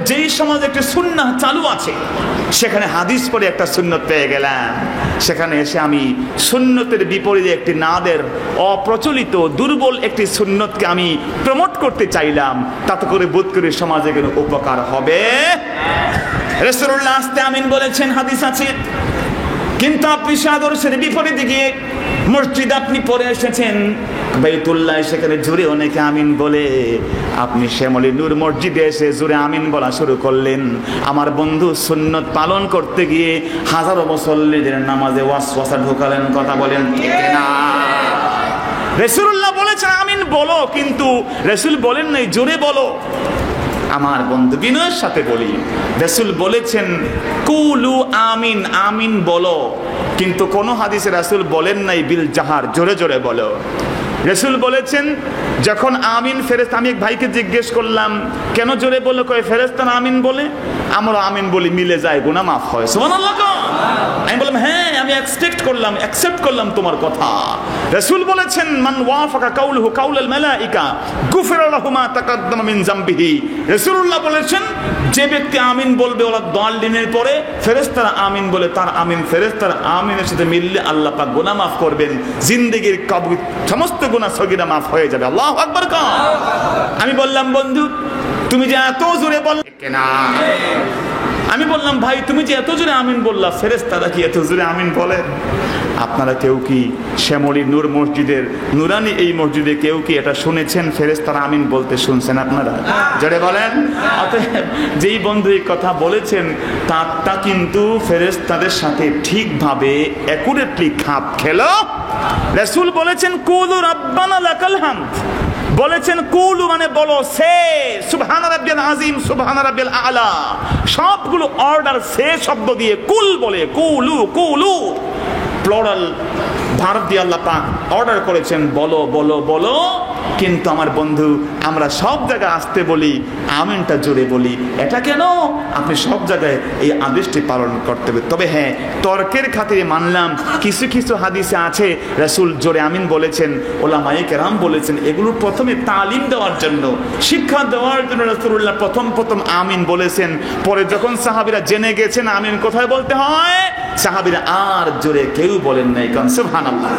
যেই সমাজে একটা সুন্নাহ চালু আছে, সেখানে হাদিস পড়ে একটা সুন্নত পেয়ে গেলাম, সেখানে এসে আমি সুন্নতের বিপরীতে একটি নাদের অপ্রচলিত দুর্বল একটি সুন্নতকে আমি প্রমোট করতে চাইলাম, তাতে করে বোধ করে সমাজে কোনো উপকার হবে। রাসূলুল্লাহ আস্তে আমিন বলেছেন, হাদিস আছে। কিন্তু আপনি সে আদর্শের বিপরীতে গিয়ে মসজিদ আপনি পড়ে এসেছেন, বাইতুল্লাহ, সেখানে জোরে অনেকে আমিন বলে, আপনি শ্যামলী নূর মসজিদে এসে জোরে আমিন বলা শুরু করলেন। আমার বন্ধু সুন্নত পালন করতে গিয়ে হাজারো মুসল্লিদের নামাজে ওয়াসওয়াসা ঢোকালেন। কথা বলেন ঠিক না? রাসূলুল্লাহ বলেছেন আমিন বলো, কিন্তু রাসূল বলেন নাই জোরে বলো। আমার বন্ধু বিনয়ের সাথে বলি, রাসূল বলেছেন কুলু আমিন, আমিন বলো, কিন্তু কোন হাদিসে রাসূল বলেন নাই বিল জাহার, জোরে জোরে বলো। রাসূল বলেছেন যখন আমিন ফেরেশতা, আমি এক ভাইকে জিজ্ঞেস করলাম কেন জোরে বলো, কয় ফেরেশতারা আমিন বলে, আমরা আমিন বলি, মিলে যায়, গুনাহ মাফ হয়। সুবহানাল্লাহ। আমি বললাম হ্যাঁ, আমি অ্যাকসেপ্ট করলাম তোমার কথা। রাসূল বলেছেন মান ওয়াফাকা কাউলুহু কাউলাল মালাইকা গুফিরা লাহু মা তাকাদ্দামা মিন যামবিহি। রাসূলুল্লাহ বলেছেন যে ব্যক্তি আমিন বলবে ওরা দালিনের পরে ফেরেশতারা আমিন বলে, তার আমিন ফেরেশতার আমিনের সাথে মিললে আল্লাহ পাক গুনাহ মাফ করবেন, জিন্দেগীর সমস্ত গুনাহ সগীরা মাফ হয়ে যাবে। আল্লাহু আকবার। আমি বললাম বন্ধু তুমি যে এত জোরে বল কেনা, আমি বললাম ভাই তুমি যে এত জোরে আমিন বললা, ফেরেশতারা কি এত জোরে আমিন বলে? আপনারা কেউ কি শ্যামলী নূর মসজিদের নুরানি এই মসজিদে কেউ কি এটা শুনেছেন ফেরেশতারা আমিন বলতে? শুনছেন আপনারা? জোরে বলেন। অতএব যেই বন্ধু এই কথা বলেছেন তারটা কিন্তু ফেরেশতাদের সাথে ঠিকভাবে অ্যাকুরেটলি খাপ খেলো। রাসূল বলেছেন কুলু রাব্বানা লাকাল হামদ, বলেছেন কুলু মানে বলো, সে সুবহান রাব্বিয়াল আযীম, সুবহান রাব্বিয়াল আ'লা, সবগুলো অর্ডার সে শব্দ দিয়ে কুল বলে, কুলু কুলু প্লুরাল ভার্ব দিয়ে আল্লাহ পাক অর্ডার করেছেন বলো বলো বলো। কিন্তু আমার বন্ধু আমরা সব জায়গায় আসতে বলি, আমিনটা জোরে বলি, এটা কেন? আপনি সব জায়গায় এই আদেশটি পালন করতে হবে। তবে হ্যাঁ, তর্কের খাতিরে মানলাম কিছু কিছু হাদিসে আছে রাসূল জোরে আমিন বলেছেন, ওলামায়ে কেরাম বলেছেন, এগুলো প্রথমে তালিম দেওয়ার জন্য, শিক্ষা দেওয়ার জন্য রাসূলুল্লাহ প্রথম আমিন বলেছেন। পরে যখন সাহাবীরা জেনে গেছেন আমিন কোথায় বলতে হয়, সাহাবীরা আর জোরে কেউ বলেন নাই। কারণ সুবহানাল্লাহ।